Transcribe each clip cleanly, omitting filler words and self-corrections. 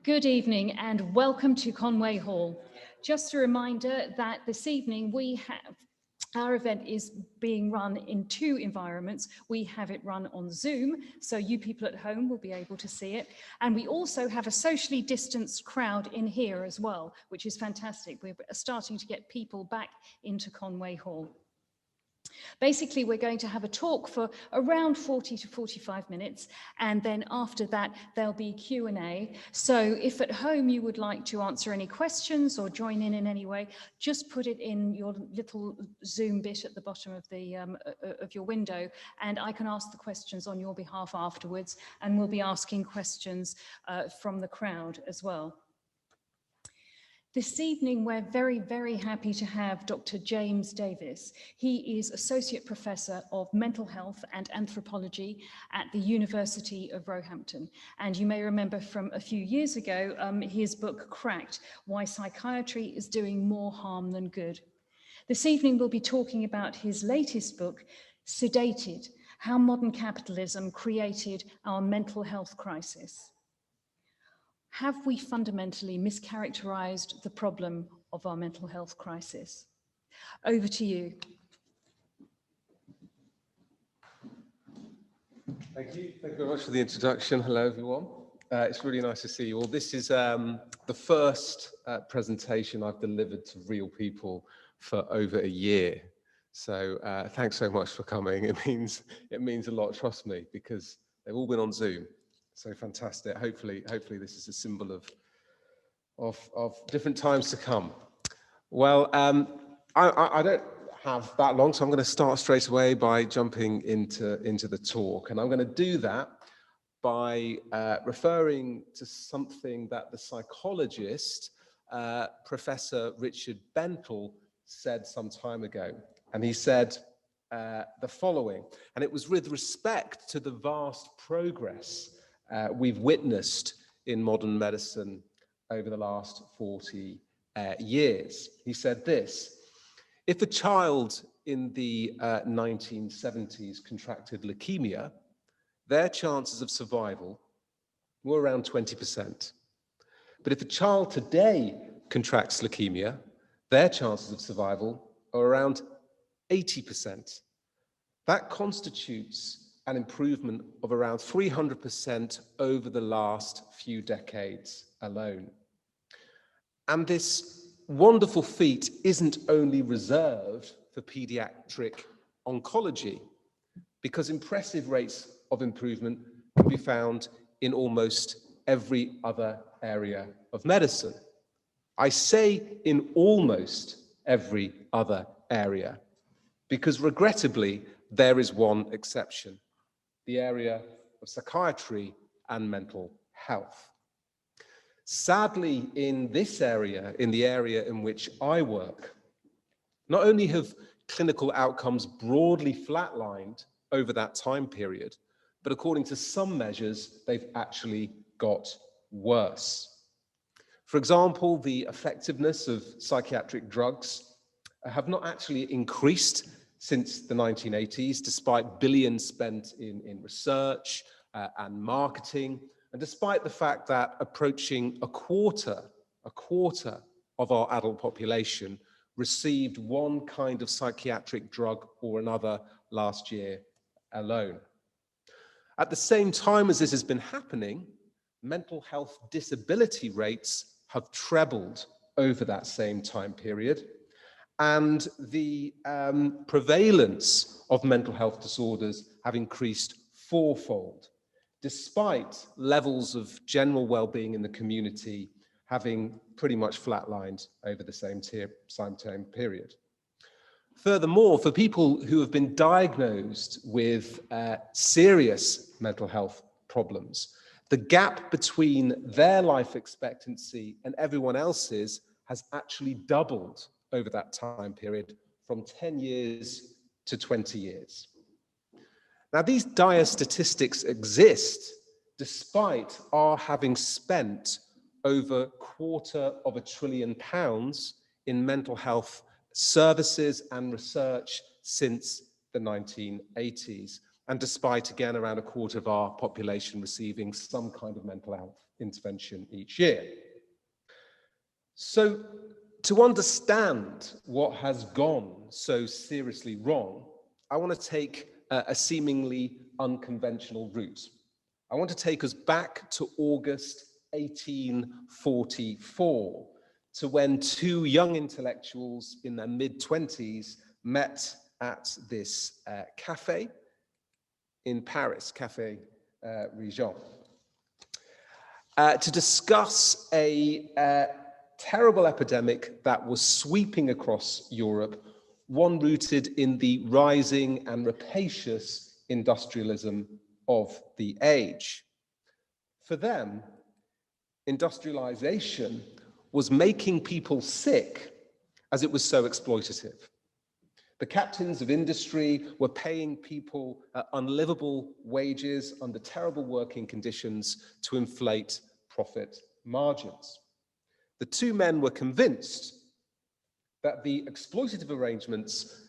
Good evening and welcome to Conway Hall. Just a reminder that this evening our event is being run in two environments. We have it run on Zoom, so you people at home will be able to see it. And we also have a socially distanced crowd in here as well, which is fantastic. We're starting to get people back into Conway Hall. Basically, we're going to have a talk for around 40 to 45 minutes, and then after that, there'll be Q&A. So if at home you would like to answer any questions or join in any way, just put it in your little Zoom bit at the bottom of your window, and I can ask the questions on your behalf afterwards, and we'll be asking questions from the crowd as well. This evening, we're very, very happy to have Dr. James Davies. He is Associate Professor of Mental Health and Anthropology at the University of Roehampton. And you may remember from a few years ago, his book, Cracked, Why Psychiatry is Doing More Harm Than Good. This evening, we'll be talking about his latest book, Sedated, How Modern Capitalism Created Our Mental Health Crisis. Have we fundamentally mischaracterized the problem of our mental health crisis? Over to you. Thank you. Thank you very much for the introduction. Hello, everyone. It's really nice to see you all. This is the first presentation I've delivered to real people for over a year. So thanks so much for coming. It means a lot, trust me, because they've all been on Zoom. So fantastic. Hopefully this is a symbol of different times to come. Well, I don't have that long, so I'm going to start straight away by jumping into the talk. And I'm going to do that by referring to something that the psychologist, Professor Richard Bentle, said some time ago. And he said the following, and it was with respect to the vast progress we've witnessed in modern medicine over the last 40 years. He said this: if a child in the 1970s contracted leukemia, their chances of survival were around 20%. But if a child today contracts leukemia, their chances of survival are around 80%. That constitutes an improvement of around 300% over the last few decades alone. And this wonderful feat isn't only reserved for pediatric oncology, because impressive rates of improvement can be found in almost every other area of medicine. I say in almost every other area, because regrettably, there is one exception: the area of psychiatry and mental health. Sadly, in this area, in the area in which I work, not only have clinical outcomes broadly flatlined over that time period, but according to some measures, they've actually got worse. For example, the effectiveness of psychiatric drugs have not actually increased since the 1980s, despite billions spent in research and marketing, and despite the fact that approaching a quarter of our adult population received one kind of psychiatric drug or another last year alone. At the same time as this has been happening, mental health disability rates have trebled over that same time period, and the prevalence of mental health disorders have increased fourfold, despite levels of general well-being in the community having pretty much flatlined over the same time period. Furthermore, for people who have been diagnosed with serious mental health problems, the gap between their life expectancy and everyone else's has actually doubled over that time period, from 10 years to 20 years. Now, these dire statistics exist despite our having spent over £250 billion in mental health services and research since the 1980s. and despite, again, around a quarter of our population receiving some kind of mental health intervention each year. So, to understand what has gone so seriously wrong, I want to take a seemingly unconventional route. I want to take us back to August 1844, to when two young intellectuals in their mid-20s met at this cafe in Paris, Café Regent, to discuss a terrible epidemic that was sweeping across Europe, one rooted in the rising and rapacious industrialism of the age. For them, industrialization was making people sick as it was so exploitative. The captains of industry were paying people unlivable wages under terrible working conditions to inflate profit margins. The two men were convinced that the exploitative arrangements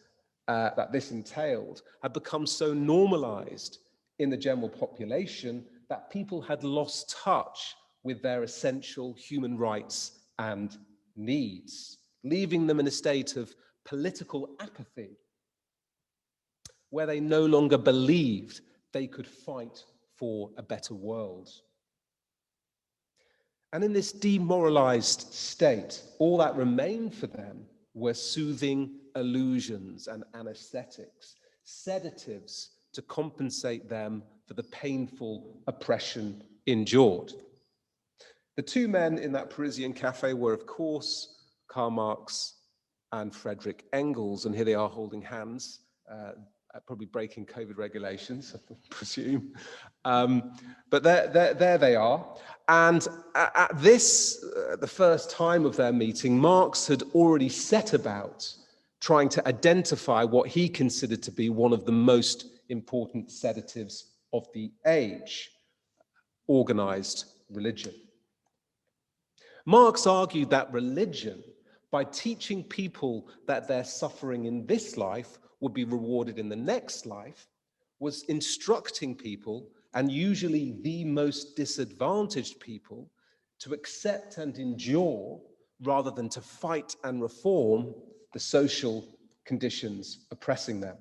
that this entailed had become so normalized in the general population that people had lost touch with their essential human rights and needs, leaving them in a state of political apathy, where they no longer believed they could fight for a better world. And in this demoralized state, all that remained for them were soothing illusions and anesthetics, sedatives to compensate them for the painful oppression endured. The two men in that Parisian cafe were, of course, Karl Marx and Friedrich Engels, and here they are holding hands, probably breaking COVID regulations, I presume. But there they are. And at this, the first time of their meeting, Marx had already set about trying to identify what he considered to be one of the most important sedatives of the age, organized religion. Marx argued that religion, by teaching people that their suffering in this life would be rewarded in the next life, was instructing people, and usually the most disadvantaged people, to accept and endure rather than to fight and reform the social conditions oppressing them.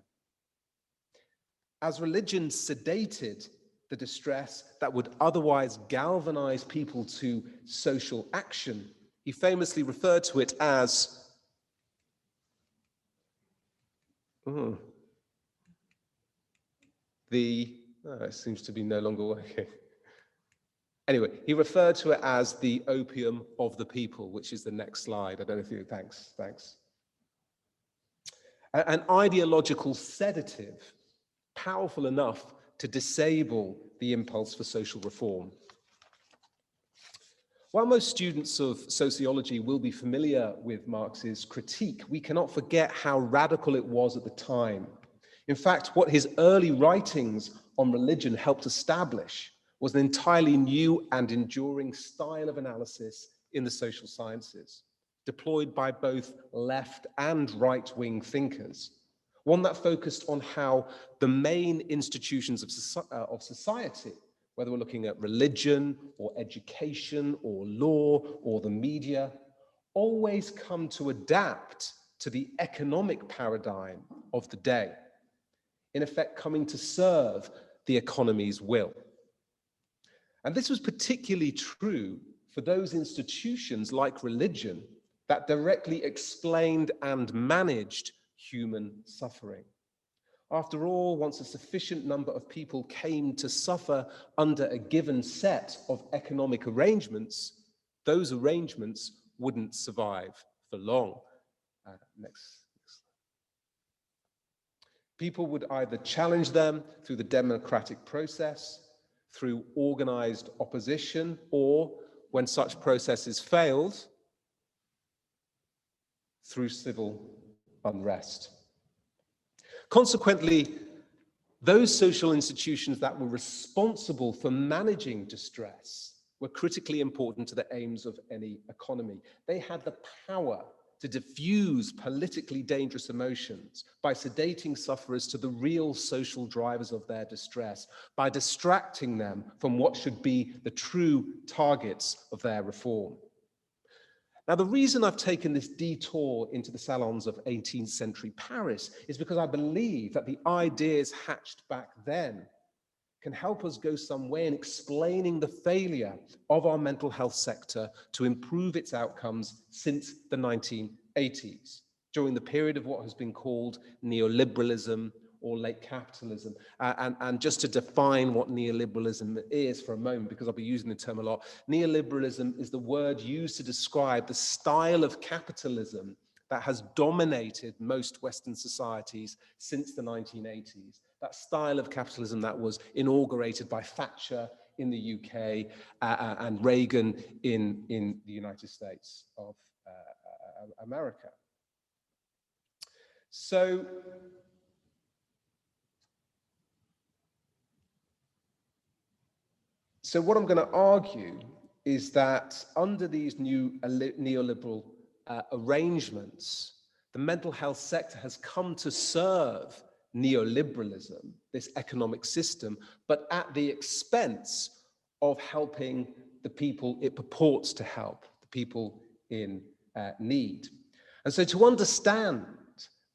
As religion sedated the distress that would otherwise galvanize people to social action, he famously referred to it as it seems to be no longer working. Anyway, he referred to it as the opium of the people, which is the next slide. I don't know if you, thanks. An ideological sedative, powerful enough to disable the impulse for social reform. While most students of sociology will be familiar with Marx's critique, we cannot forget how radical it was at the time. In fact, what his early writings on religion helped establish was an entirely new and enduring style of analysis in the social sciences, deployed by both left and right-wing thinkers, one that focused on how the main institutions of society, whether we're looking at religion or education or law or the media, always come to adapt to the economic paradigm of the day, in effect coming to serve the economy's will. And this was particularly true for those institutions like religion that directly explained and managed human suffering. After all, once a sufficient number of people came to suffer under a given set of economic arrangements, those arrangements wouldn't survive for long. Next. People would either challenge them through the democratic process, through organized opposition, or, when such processes failed, through civil unrest. Consequently, those social institutions that were responsible for managing distress were critically important to the aims of any economy. They had the power to diffuse politically dangerous emotions, by sedating sufferers to the real social drivers of their distress, by distracting them from what should be the true targets of their reform. Now, the reason I've taken this detour into the salons of 18th century Paris is because I believe that the ideas hatched back then can help us go some way in explaining the failure of our mental health sector to improve its outcomes since the 1980s, during the period of what has been called neoliberalism or late capitalism. And just to define what neoliberalism is for a moment, because I'll be using the term a lot, neoliberalism is the word used to describe the style of capitalism that has dominated most Western societies since the 1980s. That style of capitalism that was inaugurated by Thatcher in the UK and Reagan in the United States of America. So what I'm going to argue is that under these new neoliberal arrangements, the mental health sector has come to serve neoliberalism, this economic system, but at the expense of helping the people it purports to help, the people in need. And so to understand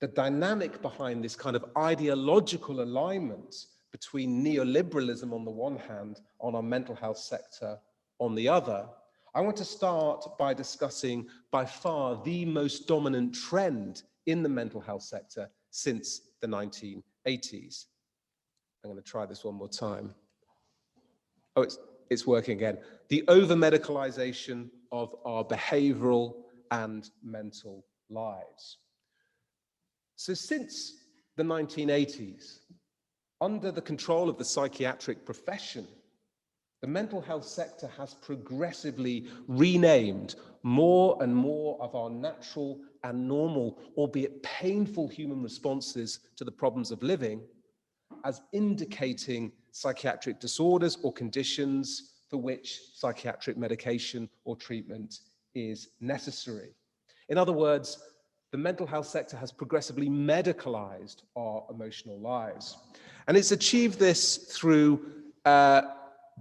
the dynamic behind this kind of ideological alignment between neoliberalism on the one hand, on our mental health sector on the other, I want to start by discussing by far the most dominant trend in the mental health sector since the 1980s. I'm going to try this one more time. Oh, it's working again. The over-medicalization of our behavioral and mental lives. So since the 1980s, under the control of the psychiatric profession, the mental health sector has progressively renamed more and more of our natural and normal, albeit painful human responses to the problems of living as indicating psychiatric disorders or conditions for which psychiatric medication or treatment is necessary. In other words, the mental health sector has progressively medicalized our emotional lives. And it's achieved this through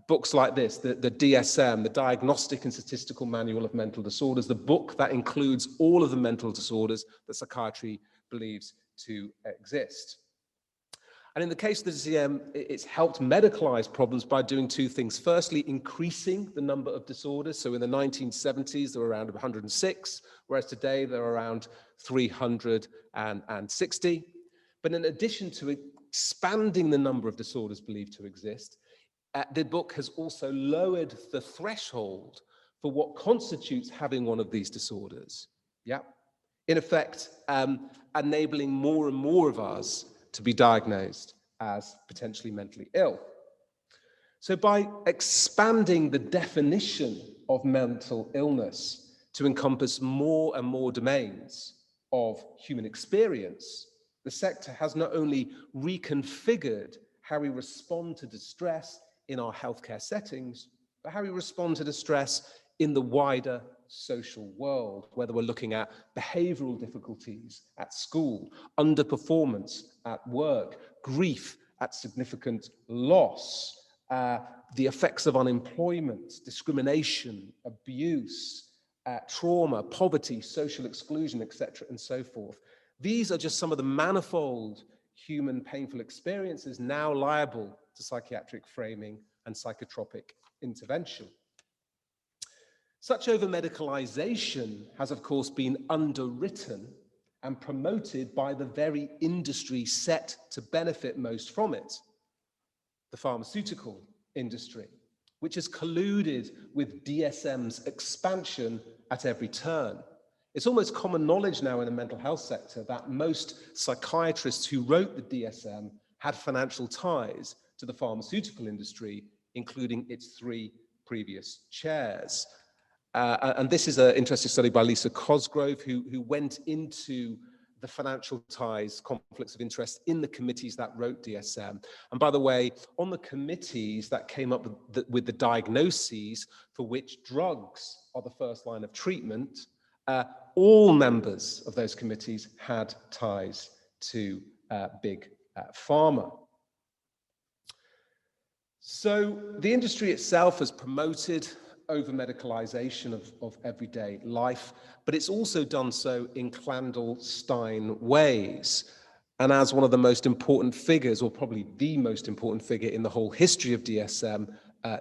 books like this, the DSM, the Diagnostic and Statistical Manual of Mental Disorders, the book that includes all of the mental disorders that psychiatry believes to exist. And in the case of the DSM, it's helped medicalize problems by doing two things. Firstly, increasing the number of disorders. So in the 1970s, there were around 106, whereas today there are around 360. But in addition to expanding the number of disorders believed to exist, the book has also lowered the threshold for what constitutes having one of these disorders. Yeah, in effect, enabling more and more of us to be diagnosed as potentially mentally ill. So by expanding the definition of mental illness to encompass more and more domains of human experience, the sector has not only reconfigured how we respond to distress in our healthcare settings, but how we respond to distress in the wider social world, whether we're looking at behavioral difficulties at school, underperformance at work, grief at significant loss, the effects of unemployment, discrimination, abuse, trauma, poverty, social exclusion, etc., and so forth. These are just some of the manifold human painful experiences now liable to psychiatric framing and psychotropic intervention. Such over-medicalization has, of course, been underwritten and promoted by the very industry set to benefit most from it, the pharmaceutical industry, which has colluded with DSM's expansion at every turn. It's almost common knowledge now in the mental health sector that most psychiatrists who wrote the DSM had financial ties to the pharmaceutical industry, including its three previous chairs. And this is an interesting study by Lisa Cosgrove, who went into the financial ties, conflicts of interest in the committees that wrote DSM. And by the way, on the committees that came up with the diagnoses for which drugs are the first line of treatment, all members of those committees had ties to big pharma. So the industry itself has promoted over-medicalisation of everyday life, but it's also done so in clandestine ways. And as one of the most important figures, or probably the most important figure in the whole history of DSM,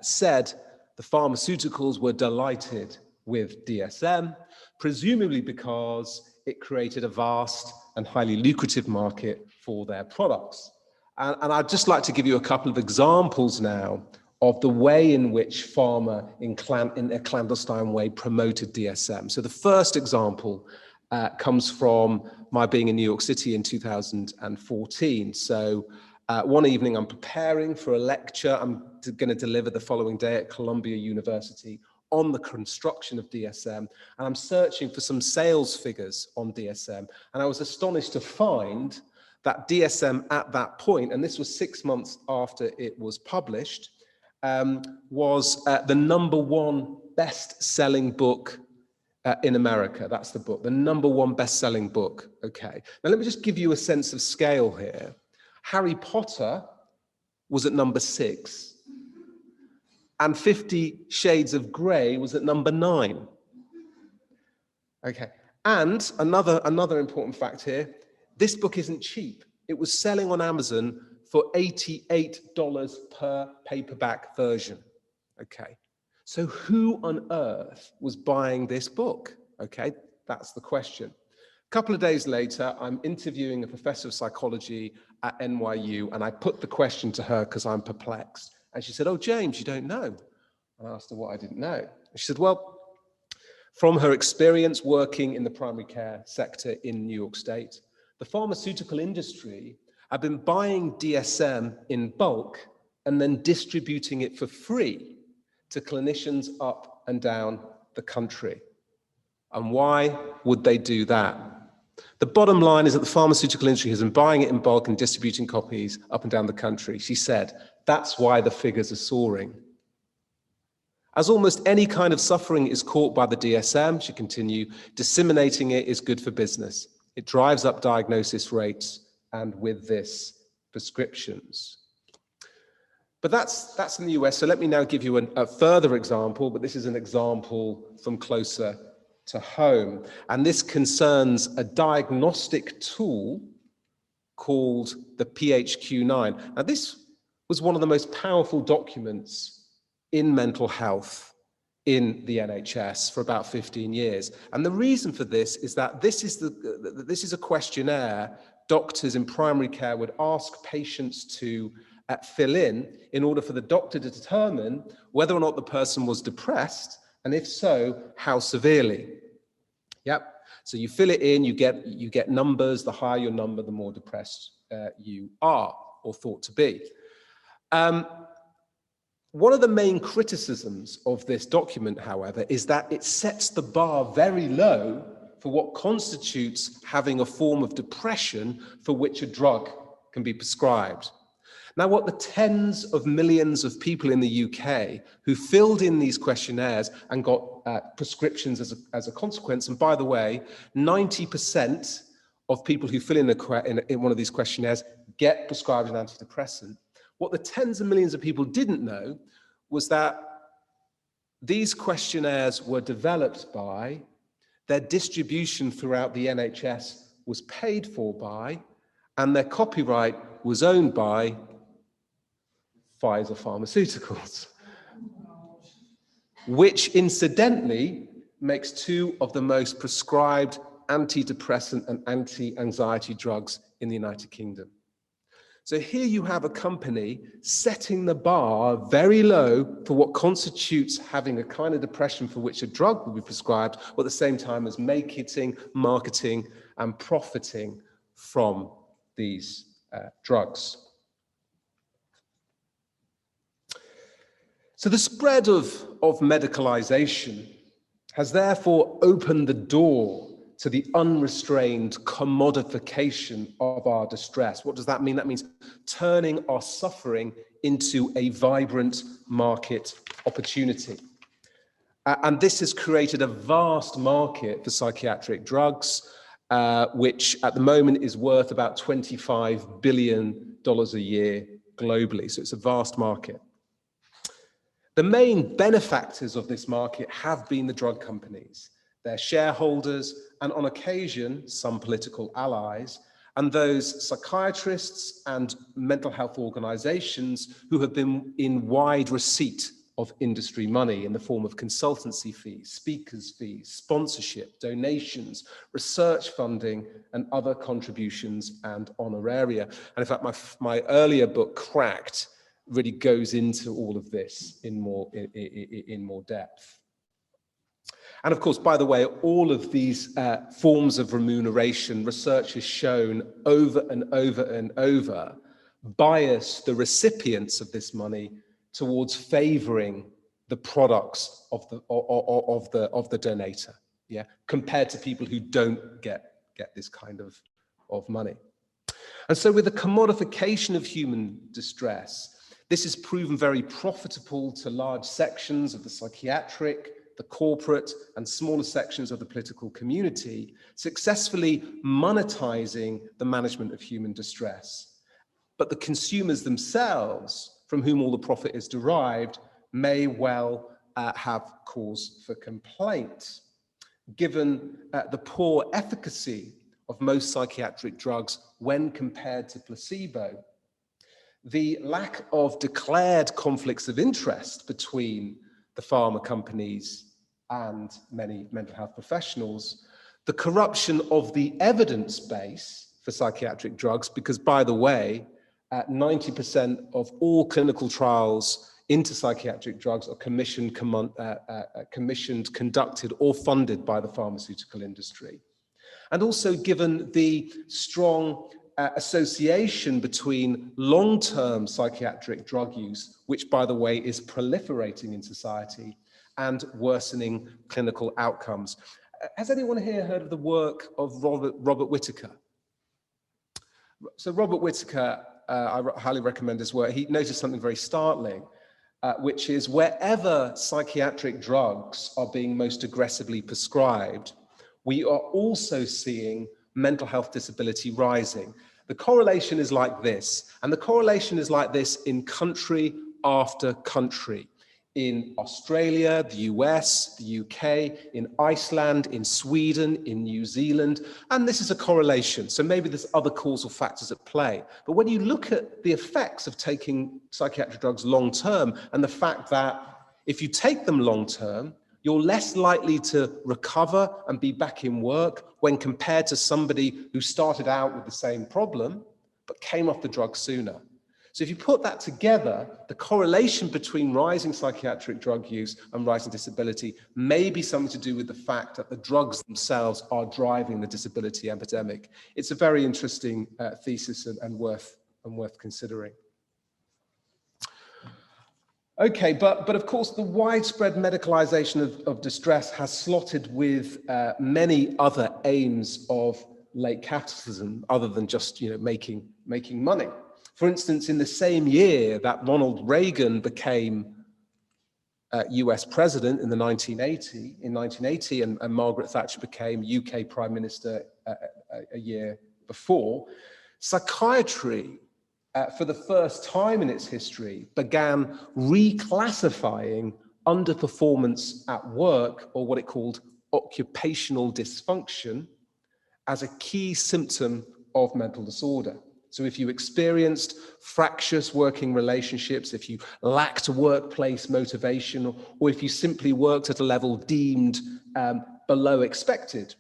said, the pharmaceuticals were delighted with DSM, presumably because it created a vast and highly lucrative market for their products. And I'd just like to give you a couple of examples now of the way in which pharma, in a clandestine way, promoted DSM. So the first example comes from my being in New York City in 2014. So one evening I'm preparing for a lecture I'm going to deliver the following day at Columbia University on the construction of DSM, and I'm searching for some sales figures on DSM, and I was astonished to find that DSM at that point, and this was 6 months after it was published, was the #1 best-selling book in America. That's the book, the #1 best-selling book. Okay, now let me just give you a sense of scale here. Harry Potter was at #6, and 50 Shades of Grey was at #9. Okay, and another important fact here, this book isn't cheap. It was selling on Amazon for $88 per paperback version. Okay, so who on earth was buying this book? Okay, that's the question. A couple of days later, I'm interviewing a professor of psychology at NYU, and I put the question to her because I'm perplexed. And she said, "Oh, James, you don't know." And I asked her what I didn't know. And she said, well, from her experience working in the primary care sector in New York State, the pharmaceutical industry had been buying DSM in bulk and then distributing it for free to clinicians up and down the country. And why would they do that? The bottom line is that the pharmaceutical industry has been buying it in bulk and distributing copies up and down the country. She said, that's why the figures are soaring. As almost any kind of suffering is caught by the DSM, she continued, disseminating it is good for business. It drives up diagnosis rates, and with this, prescriptions. But that's in the US, so let me now give you a further example, but this is an example from closer to home. And this concerns a diagnostic tool called the PHQ-9. Now, this was one of the most powerful documents in mental health in the NHS for about 15 years. And the reason for this is that this is a questionnaire doctors in primary care would ask patients to fill in order for the doctor to determine whether or not the person was depressed, and if so, how severely. Yep. So you fill it in, you get numbers. The higher your number, the more depressed you are or thought to be. One of the main criticisms of this document, however, is that it sets the bar very low for what constitutes having a form of depression for which a drug can be prescribed. Now, what the tens of millions of people in the UK who filled in these questionnaires and got prescriptions as a consequence, and by the way, 90% of people who fill in one of these questionnaires get prescribed an antidepressant. What the tens of millions of people didn't know was that these questionnaires were developed by, their distribution throughout the NHS was paid for by, and their copyright was owned by Fisa Pharmaceuticals, which incidentally makes two of the most prescribed antidepressant and anti-anxiety drugs in the United Kingdom. So here you have a company setting the bar very low for what constitutes having a kind of depression for which a drug will be prescribed, while at the same time as marketing, and profiting from these drugs. So the spread of medicalisation has therefore opened the door to the unrestrained commodification of our distress. What does that mean? That means turning our suffering into a vibrant market opportunity. And this has created a vast market for psychiatric drugs, which at the moment is worth about $25 billion a year globally. So it's a vast market. The main benefactors of this market have been the drug companies, their shareholders, and on occasion, some political allies, and those psychiatrists and mental health organizations who have been in wide receipt of industry money in the form of consultancy fees, speakers fees, sponsorship, donations, research funding, and other contributions and honoraria. And in fact, my earlier book, Cracked, really goes into all of this in more depth. And of course, by the way, all of these forms of remuneration, research has shown over and over and over, bias the recipients of this money towards favoring the products of the donator, yeah, compared to people who don't get this kind of money. And so with the commodification of human distress, this has proven very profitable to large sections of the psychiatric, the corporate, and smaller sections of the political community, successfully monetizing the management of human distress. But the consumers themselves, from whom all the profit is derived, may well have cause for complaint, given the poor efficacy of most psychiatric drugs when compared to placebo, the lack of declared conflicts of interest between the pharma companies and many mental health professionals, the corruption of the evidence base for psychiatric drugs, because by the way, 90% of all clinical trials into psychiatric drugs are commissioned, conducted, or funded by the pharmaceutical industry. And also given the strong association between long-term psychiatric drug use, which by the way is proliferating in society, and worsening clinical outcomes. Has anyone here heard of the work of Robert Whittaker? So Robert Whittaker, I highly recommend his work. He noticed something very startling, which is wherever psychiatric drugs are being most aggressively prescribed, we are also seeing mental health disability rising. The correlation is like this, and the correlation is like this in country after country. In Australia, the US, the UK, in Iceland, in Sweden, in New Zealand, and this is a correlation, so maybe there's other causal factors at play. But when you look at the effects of taking psychiatric drugs long-term, and the fact that if you take them long-term, you're less likely to recover and be back in work when compared to somebody who started out with the same problem, but came off the drug sooner. So if you put that together, the correlation between rising psychiatric drug use and rising disability may be something to do with the fact that the drugs themselves are driving the disability epidemic. It's a very interesting thesis and worth considering. Okay, but of course the widespread medicalization of distress has slotted with many other aims of late capitalism other than just making money. For instance, in the same year that Ronald Reagan became US president in 1980, and Margaret Thatcher became UK Prime Minister a year before, psychiatry, for the first time in its history, began reclassifying underperformance at work, or what it called occupational dysfunction, as a key symptom of mental disorder. So if you experienced fractious working relationships, if you lacked workplace motivation, or if you simply worked at a level deemed below expected,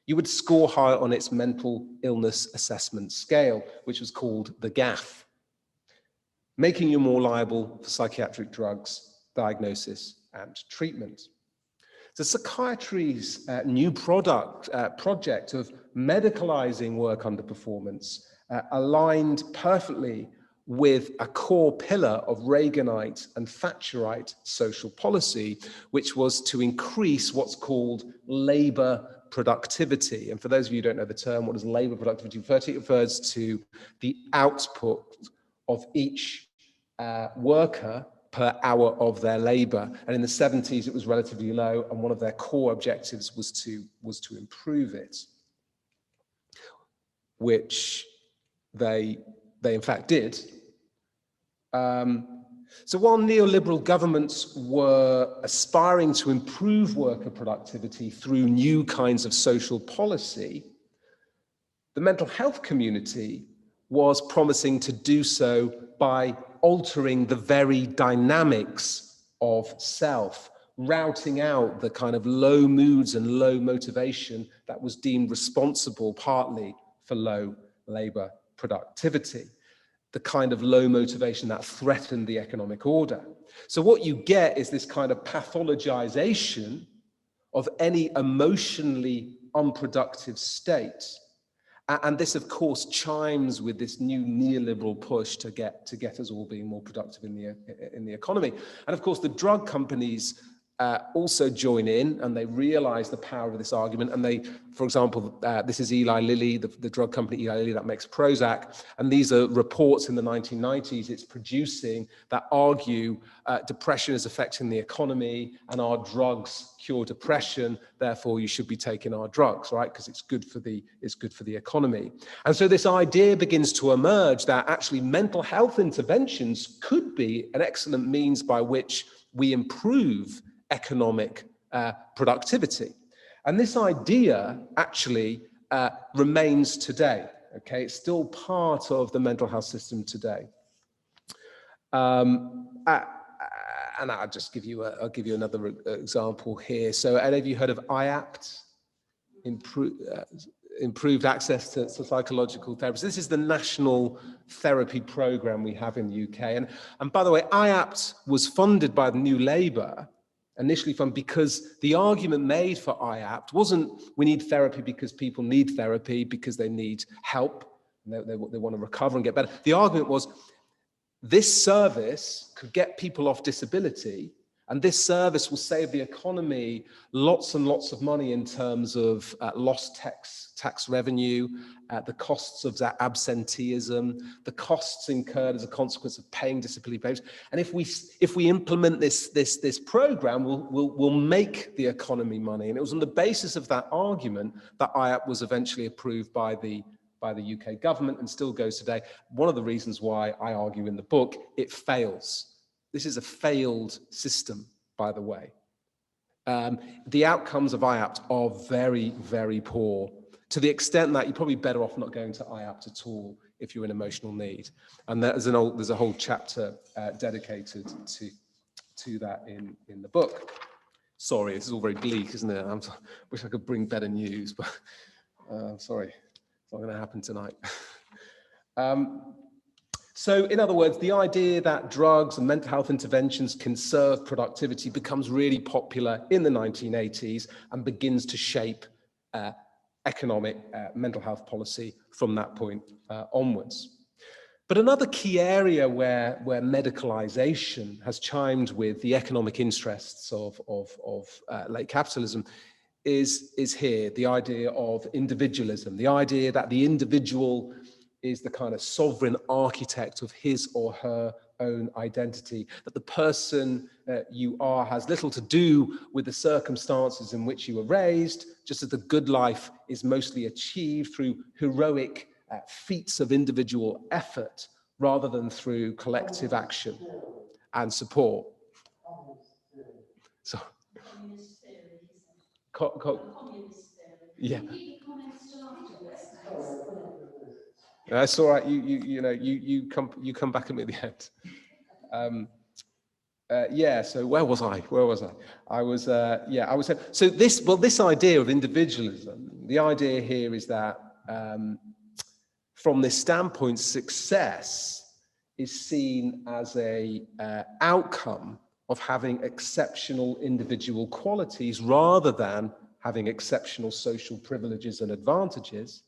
you would score higher on its mental illness assessment scale, which was called the GAF, making you more liable for psychiatric drugs, diagnosis, and treatment. So psychiatry's new project of medicalizing work underperformance aligned perfectly with a core pillar of Reaganite and Thatcherite social policy, which was to increase what's called labor productivity. And for those of you who don't know the term, what does labor productivity refer to? It refers to the output of each worker per hour of their labor. And in the 70s, it was relatively low, and one of their core objectives was to improve it, which they in fact did. So while neoliberal governments were aspiring to improve worker productivity through new kinds of social policy, the mental health community was promising to do so by altering the very dynamics of self, routing out the kind of low moods and low motivation that was deemed responsible partly for low labor productivity, the kind of low motivation that threatened the economic order. So what you get is this kind of pathologization of any emotionally unproductive state. And this, of course, chimes with this new neoliberal push to get us all being more productive in the economy. And of course, the drug companies also join in, and they realize the power of this argument. And they, for example, this is Eli Lilly, the drug company Eli Lilly that makes Prozac. And these are reports in the 1990s it's producing that argue depression is affecting the economy and our drugs cure depression. Therefore, you should be taking our drugs, right? Because it's good for the economy. And so this idea begins to emerge that actually mental health interventions could be an excellent means by which we improve economic productivity. And this idea actually remains today, okay? It's still part of the mental health system today. And I'll just give you another example here. So have you heard of IAPT, improved access to psychological therapists? This is the national therapy program we have in the UK. And by the way, IAPT was funded by the New Labour, initially funded because the argument made for IAPT wasn't we need therapy because people need therapy, because they need help, they want to recover and get better. The argument was this service could get people off disability, and this service will save the economy lots and lots of money in terms of lost tax revenue, the costs of that absenteeism, the costs incurred as a consequence of paying disability payments. And if we implement this program, we'll make the economy money. And it was on the basis of that argument that IAP was eventually approved by the UK government and still goes today. One of the reasons why I argue in the book, it fails. This is a failed system, by the way. The outcomes of IAPT are very, very poor, to the extent that you're probably better off not going to IAPT at all if you're in emotional need. And there's a whole chapter dedicated to that in the book. Sorry, this is all very bleak, isn't it? I wish I could bring better news, but I'm sorry, it's not going to happen tonight. So in other words, the idea that drugs and mental health interventions can serve productivity becomes really popular in the 1980s and begins to shape economic mental health policy from that point onwards. But another key area where medicalisation has chimed with the economic interests of late capitalism is here, the idea of individualism, the idea that the individual is the kind of sovereign architect of his or her own identity, that the person you are has little to do with the circumstances in which you were raised, just as the good life is mostly achieved through heroic feats of individual effort rather than through collective action and support. So, yeah. That's all right. You come back at me at the end. Yeah. So where was I? I was so this idea of individualism. The idea here is that from this standpoint, success is seen as a outcome of having exceptional individual qualities rather than having exceptional social privileges and advantages,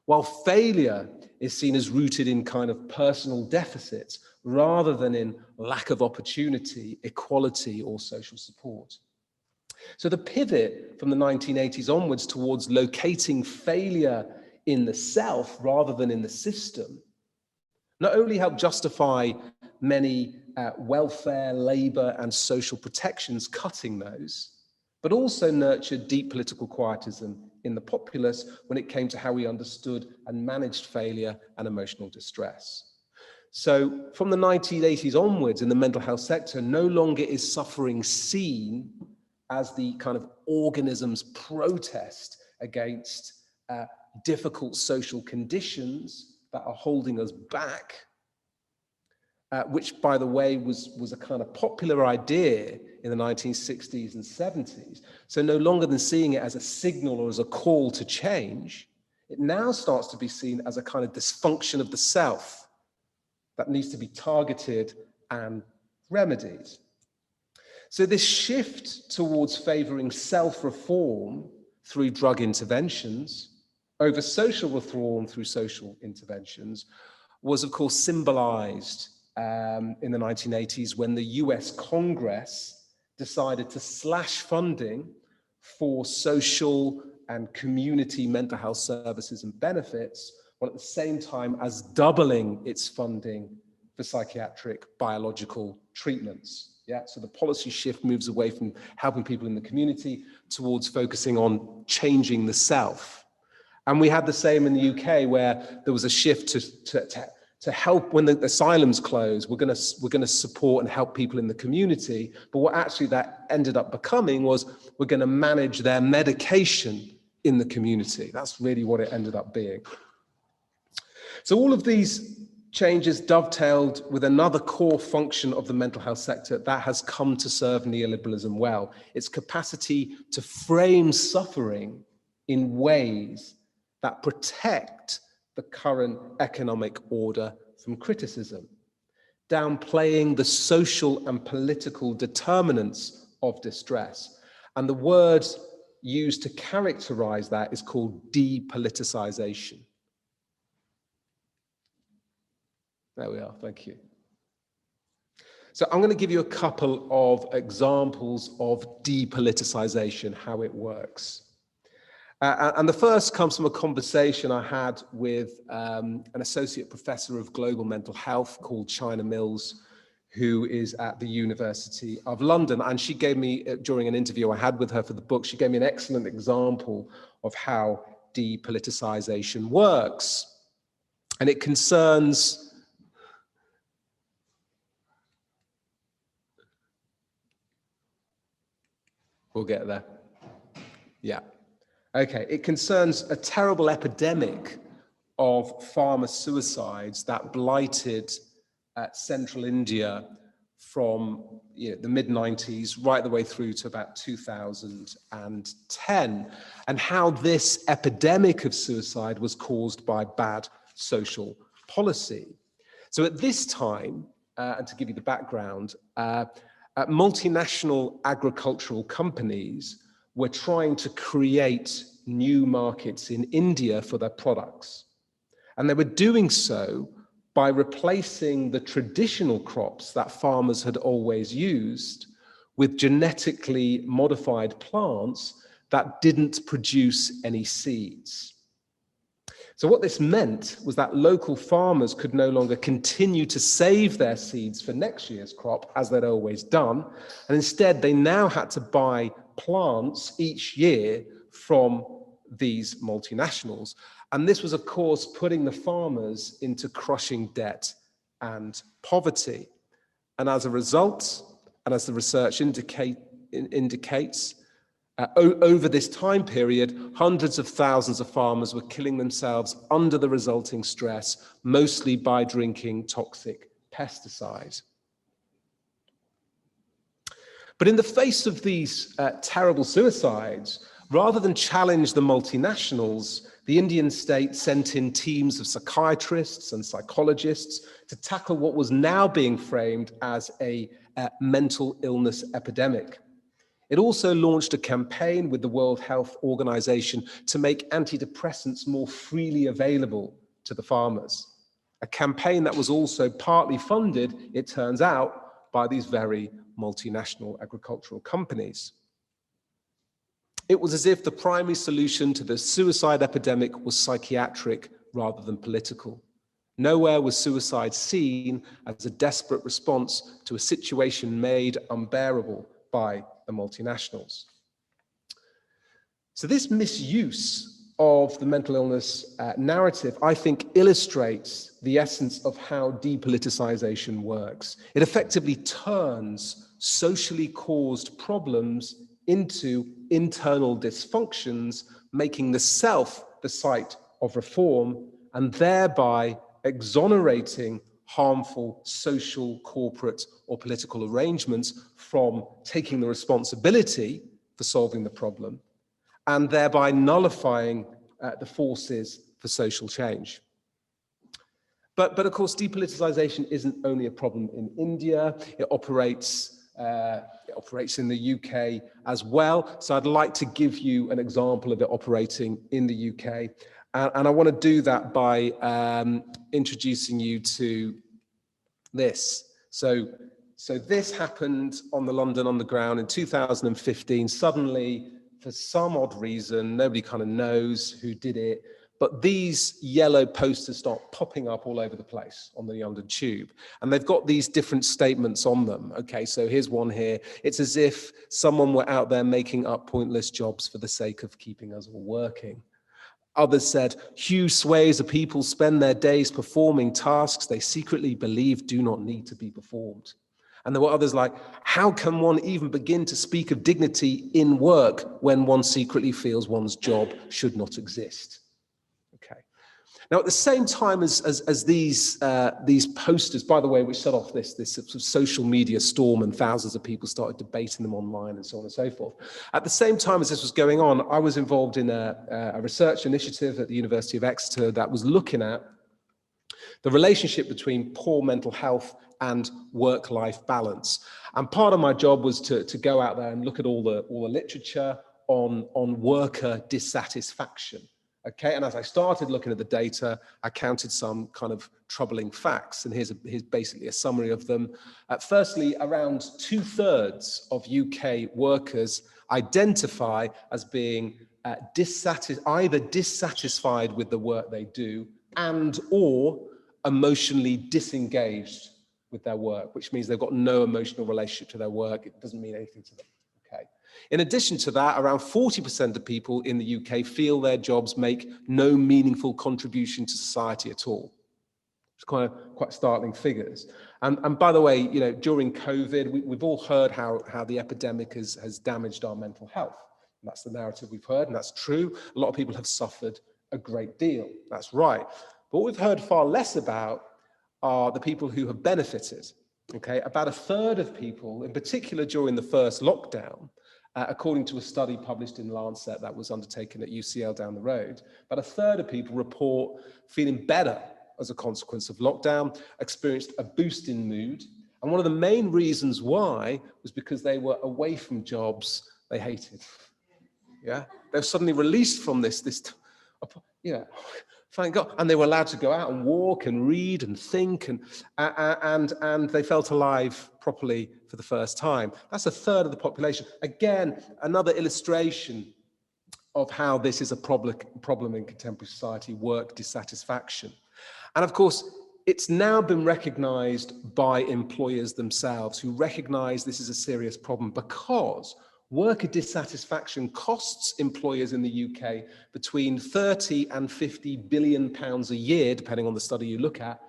while failure is seen as rooted in kind of personal deficits rather than in lack of opportunity, equality, or social support. So the pivot from the 1980s onwards towards locating failure in the self rather than in the system not only helped justify many welfare, labor, and social protections, cutting those, but also nurtured deep political quietism in the populace when it came to how we understood and managed failure and emotional distress. So from the 1980s onwards in the mental health sector, no longer is suffering seen as the kind of organism's protest against difficult social conditions that are holding us back, which, by the way, was a kind of popular idea in the 1960s and 70s. So no longer than seeing it as a signal or as a call to change, it now starts to be seen as a kind of dysfunction of the self that needs to be targeted and remedied. So this shift towards favoring self-reform through drug interventions over social reform through social interventions was, of course, symbolized in the 1980s when the US Congress decided to slash funding for social and community mental health services and benefits, while at the same time as doubling its funding for psychiatric biological treatments. Yeah, so the policy shift moves away from helping people in the community towards focusing on changing the self. And we had the same in the UK, where there was a shift to help when the asylums close. We're going to support and help people in the community. But what actually that ended up becoming was we're going to manage their medication in the community. That's really what it ended up being. So all of these changes dovetailed with another core function of the mental health sector that has come to serve neoliberalism well: its capacity to frame suffering in ways that protect the current economic order from criticism, downplaying the social and political determinants of distress. And the word used to characterize that is called depoliticization. There we are, thank you. So I'm going to give you a couple of examples of depoliticization, how it works. And the first comes from a conversation I had with an associate professor of global mental health called China Mills, who is at the University of London. And she gave me, during an interview I had with her for the book, she gave me an excellent example of how depoliticization works. And it concerns we'll get there. Yeah. Okay. It concerns a terrible epidemic of farmer suicides that blighted central India from the mid-90s right the way through to about 2010, and how this epidemic of suicide was caused by bad social policy. So at this time, and to give you the background, multinational agricultural companies were trying to create new markets in India for their products. And they were doing so by replacing the traditional crops that farmers had always used with genetically modified plants that didn't produce any seeds. So what this meant was that local farmers could no longer continue to save their seeds for next year's crop, as they'd always done, and instead they now had to buy plants each year from these multinationals. And this was, of course, putting the farmers into crushing debt and poverty. And as a result, and as the research indicates, over this time period, hundreds of thousands of farmers were killing themselves under the resulting stress, mostly by drinking toxic pesticides. But in the face of these terrible suicides, rather than challenge the multinationals, the Indian state sent in teams of psychiatrists and psychologists to tackle what was now being framed as a mental illness epidemic. It also launched a campaign with the World Health Organization to make antidepressants more freely available to the farmers. A campaign that was also partly funded, it turns out, by these very multinational agricultural companies. It was as if the primary solution to the suicide epidemic was psychiatric rather than political. Nowhere was suicide seen as a desperate response to a situation made unbearable by the multinationals. So this misuse of the mental illness narrative, I think, illustrates the essence of how depoliticization works. It effectively turns socially caused problems into internal dysfunctions, making the self the site of reform, and thereby exonerating harmful social, corporate, or political arrangements from taking the responsibility for solving the problem, and thereby nullifying the forces for social change. But of course, depoliticization isn't only a problem in India. It operates in the UK as well. So I'd like to give you an example of it operating in the UK. And I want to do that by introducing you to this. So this happened on the London Underground in 2015. Suddenly, for some odd reason, nobody kind of knows who did it, but these yellow posters start popping up all over the place on the London Tube. And they've got these different statements on them. Okay, so here's one here. It's as if someone were out there making up pointless jobs for the sake of keeping us all working. Others said, huge swathes of people spend their days performing tasks they secretly believe do not need to be performed. And there were others like, how can one even begin to speak of dignity in work when one secretly feels one's job should not exist? Okay. Now, at the same time as these posters, by the way, which set off this sort of social media storm and thousands of people started debating them online and so on and so forth. At the same time as this was going on, I was involved in a research initiative at the University of Exeter that was looking at the relationship between poor mental health and work-life balance. And part of my job was to go out there and look at all the literature on worker dissatisfaction. Okay, and as I started looking at the data, I counted some kind of troubling facts, and here's basically a summary of them. Firstly, around 2/3 of UK workers identify as being either dissatisfied with the work they do and or emotionally disengaged with their work, which means they've got no emotional relationship to their work. It doesn't mean anything to them. Okay. In addition to that, around 40% of people in the UK feel their jobs make no meaningful contribution to society at all. It's quite startling figures. And by the way, you know, during COVID, we've all heard how the epidemic has damaged our mental health. And that's the narrative we've heard, and that's true. A lot of people have suffered a great deal. That's right. But what we've heard far less about are the people who have benefited. Okay, about 1/3 of people, in particular during the first lockdown, according to a study published in Lancet that was undertaken at UCL down the road, about 1/3 of people report feeling better as a consequence of lockdown, experienced a boost in mood. And one of the main reasons why was because they were away from jobs they hated. Yeah, they were suddenly released from this, thank God, and they were allowed to go out and walk and read and think, and they felt alive properly for the first time. That's 1/3 of the population. Again, another illustration of how this is a problem in contemporary society, work dissatisfaction. And of course, it's now been recognized by employers themselves, who recognize this is a serious problem because worker dissatisfaction costs employers in the UK between 30 and 50 billion pounds a year, depending on the study you look at,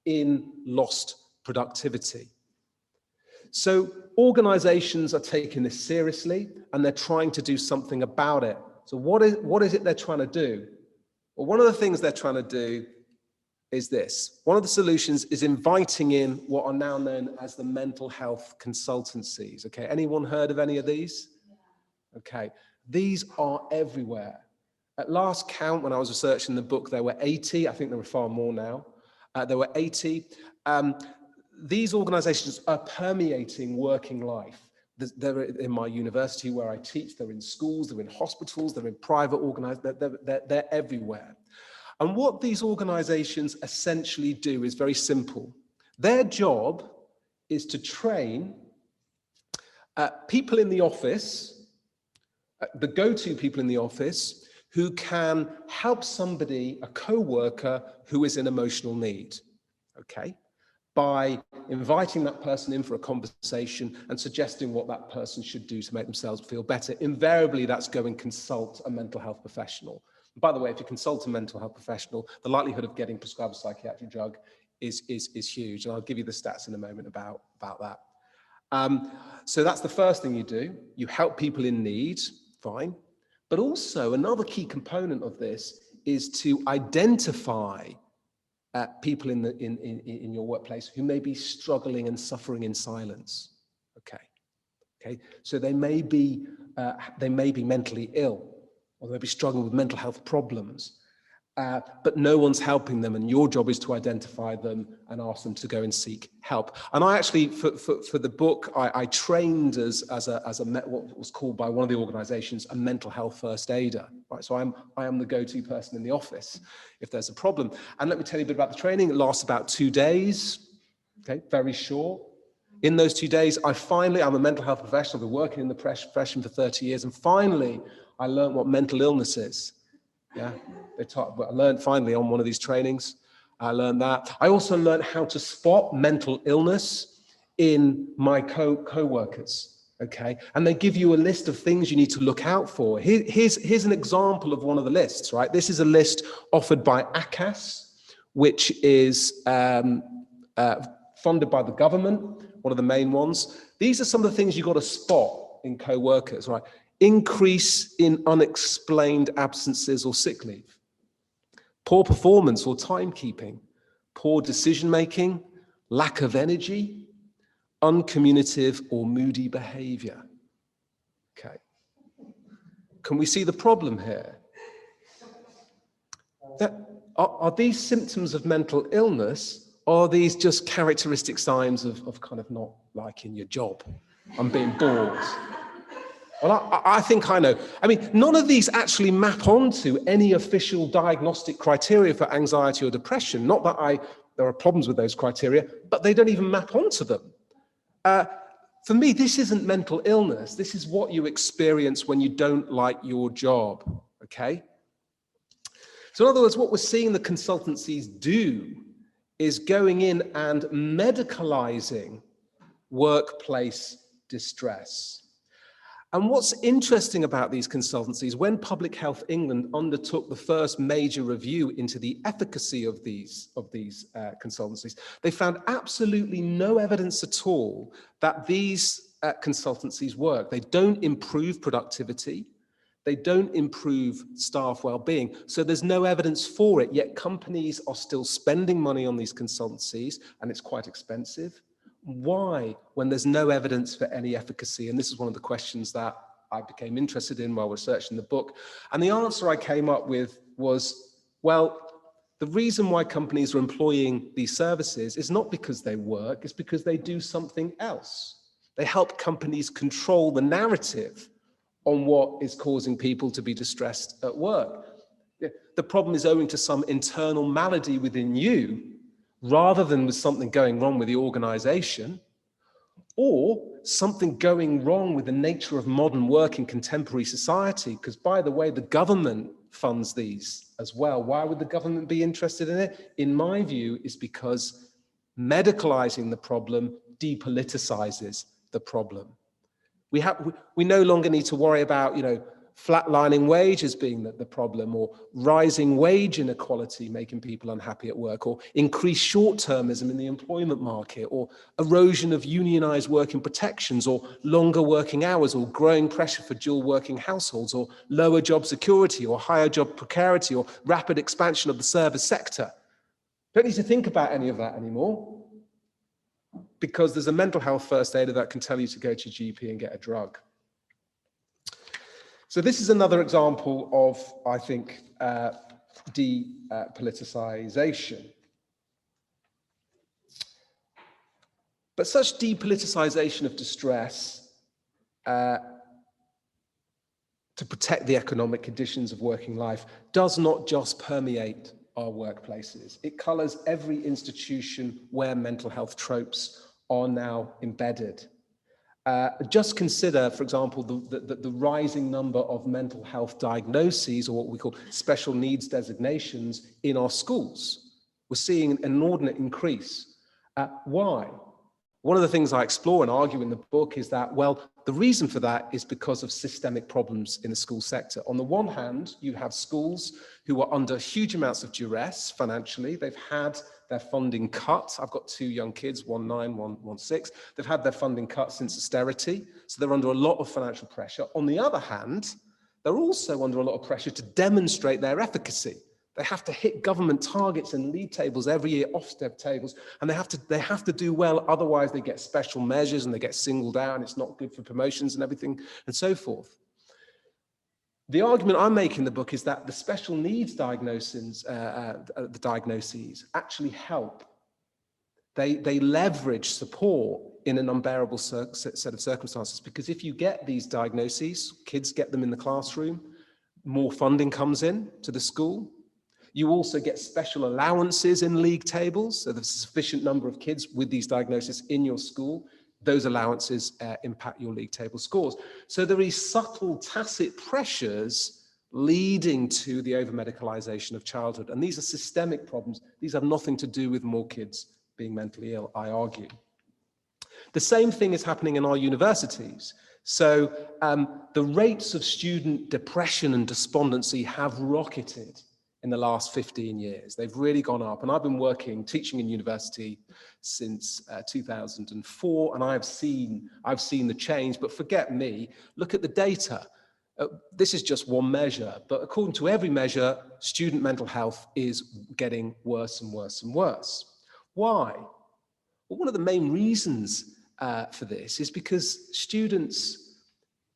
in lost productivity. So organizations are taking this seriously and they're trying to do something about it. So what is it they're trying to do? Well, one of the things they're trying to do is this. One of the solutions is inviting in what are now known as the mental health consultancies. Okay, anyone heard of any of these? Okay, these are everywhere. At last count, when I was researching the book, there were 80. I think there are far more now. There were 80. These organizations are permeating working life. They're in my university where I teach, they're in schools, they're in hospitals, they're in private organizations, they're everywhere. And what these organizations essentially do is very simple. Their job is to train people in the office, the go-to people in the office, who can help somebody, a co-worker who is in emotional need, okay? By inviting that person in for a conversation and suggesting what that person should do to make themselves feel better. Invariably, that's go and consult a mental health professional. By the way, if you consult a mental health professional, the likelihood of getting prescribed a psychiatric drug is huge. And I'll give you the stats in a moment about that. So that's the first thing you do. You help people in need, fine. But also another key component of this is to identify people in your workplace who may be struggling and suffering in silence. Okay. So they may be mentally ill, or they may be struggling with mental health problems, but no one's helping them, and your job is to identify them and ask them to go and seek help. And I actually, for the book, I trained as what was called by one of the organizations a mental health first aider, right? So I am the go-to person in the office if there's a problem. And let me tell you a bit about the training. It lasts about 2 days, okay, very short. In those 2 days, I'm a mental health professional, I've been working in the profession for 30 years, and finally, I learned what mental illness is. Yeah, I learned finally on one of these trainings, I learned that. I also learned how to spot mental illness in my co-workers, okay? And they give you a list of things you need to look out for. Here's an example of one of the lists, right? This is a list offered by ACAS, which is funded by the government, one of the main ones. These are some of the things you've got to spot in co-workers, right? Increase in unexplained absences or sick leave, poor performance or timekeeping, poor decision-making, lack of energy, uncommunicative or moody behavior. Okay. Can we see the problem here? Are these symptoms of mental illness, or are these just characteristic signs of kind of not liking your job? I'm being bored. Well, I think I know. I mean, none of these actually map onto any official diagnostic criteria for anxiety or depression. Not that there are problems with those criteria, but they don't even map onto them. For me, this isn't mental illness. This is what you experience when you don't like your job, okay? So in other words, what we're seeing the consultancies do is going in and medicalizing workplace distress. And what's interesting about these consultancies, when Public Health England undertook the first major review into the efficacy of these consultancies, they found absolutely no evidence at all that these consultancies work. They don't improve productivity. They don't improve staff well-being. So there's no evidence for it, yet companies are still spending money on these consultancies, and it's quite expensive. Why, when there's no evidence for any efficacy? And this is one of the questions that I became interested in while researching the book. And the answer I came up with was, well, the reason why companies are employing these services is not because they work, it's because they do something else. They help companies control the narrative on what is causing people to be distressed at work. The problem is owing to some internal malady within you, rather than with something going wrong with the organization, or something going wrong with the nature of modern work in contemporary society. Because, by the way, the government funds these as well. Why would the government be interested in it? In my view, is because medicalizing the problem depoliticizes the problem. We no longer need to worry about, flatlining wages being the problem, or rising wage inequality making people unhappy at work, or increased short-termism in the employment market, or erosion of unionized working protections, or longer working hours, or growing pressure for dual working households, or lower job security, or higher job precarity, or rapid expansion of the service sector. Don't need to think about any of that anymore, because there's a mental health first aider that can tell you to go to your GP and get a drug. So this is another example of, I think, depoliticization. But such depoliticization of distress to protect the economic conditions of working life does not just permeate our workplaces. It colors every institution where mental health tropes are now embedded. Just consider, for example, the rising number of mental health diagnoses, or what we call special needs designations, in our schools. We're seeing an inordinate increase. Why? One of the things I explore and argue in the book is that, well, the reason for that is because of systemic problems in the school sector. On the one hand, you have schools who are under huge amounts of duress financially. They've had their funding cut. I've got two young kids, 1 9, 1 6. They've had their funding cut since austerity, so they're under a lot of financial pressure. On the other hand, they're also under a lot of pressure to demonstrate their efficacy. They have to hit government targets and league tables every year, Ofsted tables, and they have to do well, otherwise they get special measures and they get singled out, and it's not good for promotions and everything and so forth. The argument I make in the book is that the special needs diagnoses actually help. They leverage support in an unbearable set of circumstances, because if you get these diagnoses, kids get them in the classroom, more funding comes in to the school. You also get special allowances in league tables, so there's a sufficient number of kids with these diagnoses in your school. Those allowances impact your league table scores. So there are these subtle tacit pressures leading to the over-medicalisation of childhood. And these are systemic problems. These have nothing to do with more kids being mentally ill, I argue. The same thing is happening in our universities. So the rates of student depression and despondency have rocketed in the last 15 years. They've really gone up. And I've been teaching in university since 2004, and I've seen the change, but forget me, look at the data. This is just one measure, but according to every measure, student mental health is getting worse and worse and worse. Why? Well, one of the main reasons for this is because students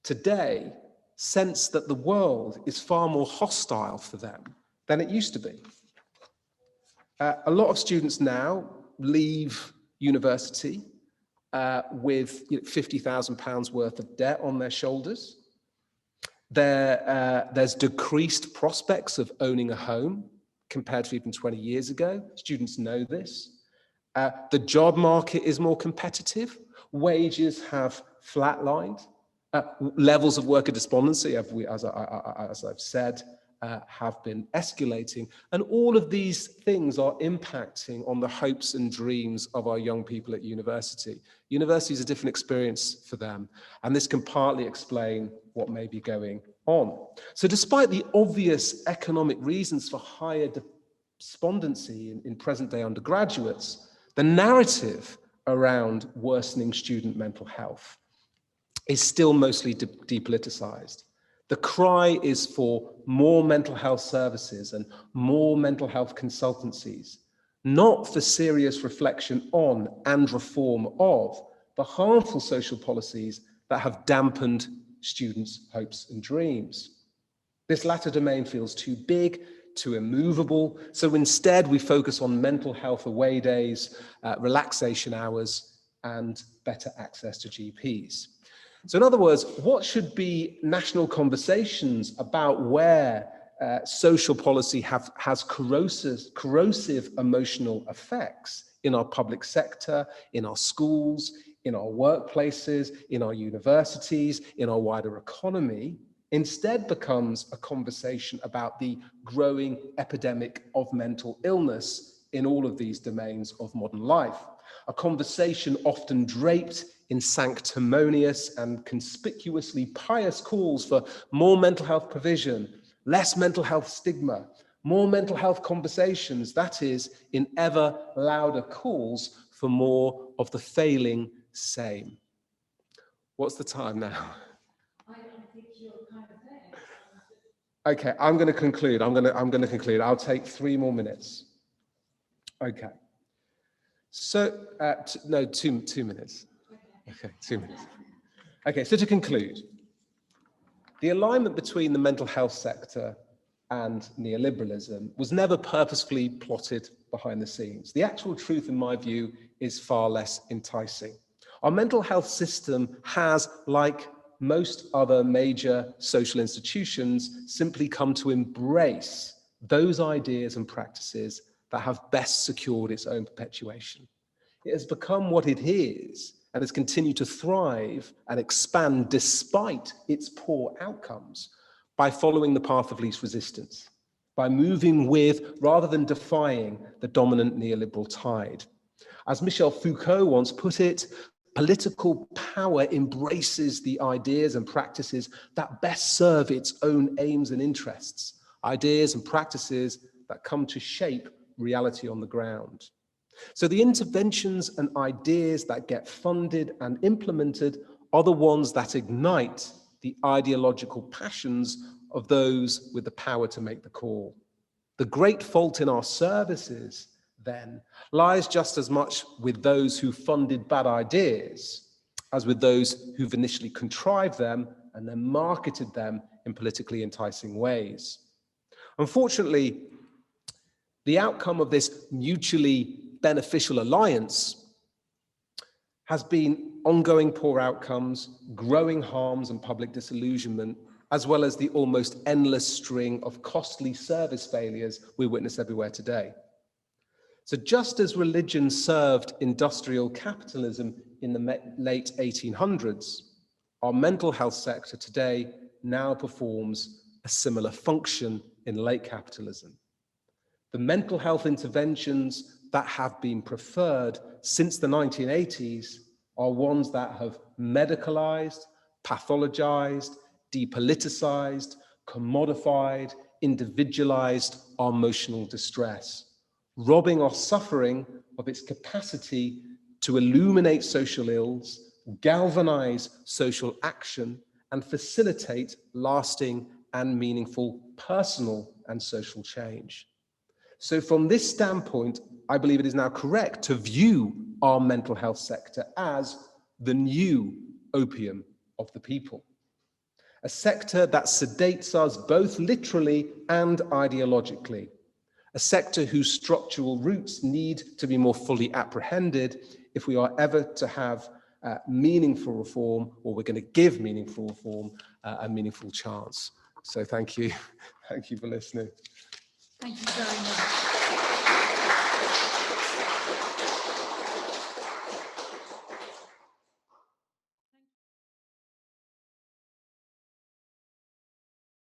today sense that the world is far more hostile for them than it used to be. A lot of students now leave university with £50,000 worth of debt on their shoulders. There's decreased prospects of owning a home compared to even 20 years ago. Students know this. The job market is more competitive. Wages have flatlined. Levels of worker despondency, as I've said, have been escalating, and all of these things are impacting on the hopes and dreams of our young people at university. University is a different experience for them, and this can partly explain what may be going on. So despite the obvious economic reasons for higher despondency in present-day undergraduates, the narrative around worsening student mental health is still mostly depoliticized. The cry is for more mental health services and more mental health consultancies, not for serious reflection on and reform of the harmful social policies that have dampened students' hopes and dreams. This latter domain feels too big, too immovable, so instead we focus on mental health away days, relaxation hours, and better access to GPs. So in other words, what should be national conversations about where social policy has corrosive emotional effects in our public sector, in our schools, in our workplaces, in our universities, in our wider economy, instead becomes a conversation about the growing epidemic of mental illness in all of these domains of modern life. A conversation often draped in sanctimonious and conspicuously pious calls for more mental health provision, less mental health stigma, more mental health conversations, that is, in ever louder calls for more of the failing same. What's the time now? I think you're kind of there. Okay, I'm going to conclude. I'm going to conclude. I'll take 3 more minutes. Okay. So, no, two minutes. Okay, 2 minutes. Okay, so to conclude, the alignment between the mental health sector and neoliberalism was never purposefully plotted behind the scenes. The actual truth, in my view, is far less enticing. Our mental health system has, like most other major social institutions, simply come to embrace those ideas and practices that have best secured its own perpetuation. It has become what it is and has continued to thrive and expand despite its poor outcomes by following the path of least resistance, by moving with rather than defying the dominant neoliberal tide. As Michel Foucault once put it, political power embraces the ideas and practices that best serve its own aims and interests, ideas and practices that come to shape reality on the ground. So the interventions and ideas that get funded and implemented are the ones that ignite the ideological passions of those with the power to make the call. The great fault in our services, then, lies just as much with those who funded bad ideas as with those who've initially contrived them and then marketed them in politically enticing ways. Unfortunately, the outcome of this mutually beneficial alliance has been ongoing poor outcomes, growing harms and public disillusionment, as well as the almost endless string of costly service failures we witness everywhere today. So just as religion served industrial capitalism in the late 1800s, our mental health sector today now performs a similar function in late capitalism. The mental health interventions that have been preferred since the 1980s are ones that have medicalized, pathologized, depoliticized, commodified, individualized our emotional distress, robbing our suffering of its capacity to illuminate social ills, galvanize social action, and facilitate lasting and meaningful personal and social change. So from this standpoint, I believe it is now correct to view our mental health sector as the new opium of the people. A sector that sedates us both literally and ideologically. A sector whose structural roots need to be more fully apprehended if we are ever to have meaningful reform, or we're going to give meaningful reform a meaningful chance. So thank you. Thank you for listening. Thank you very much.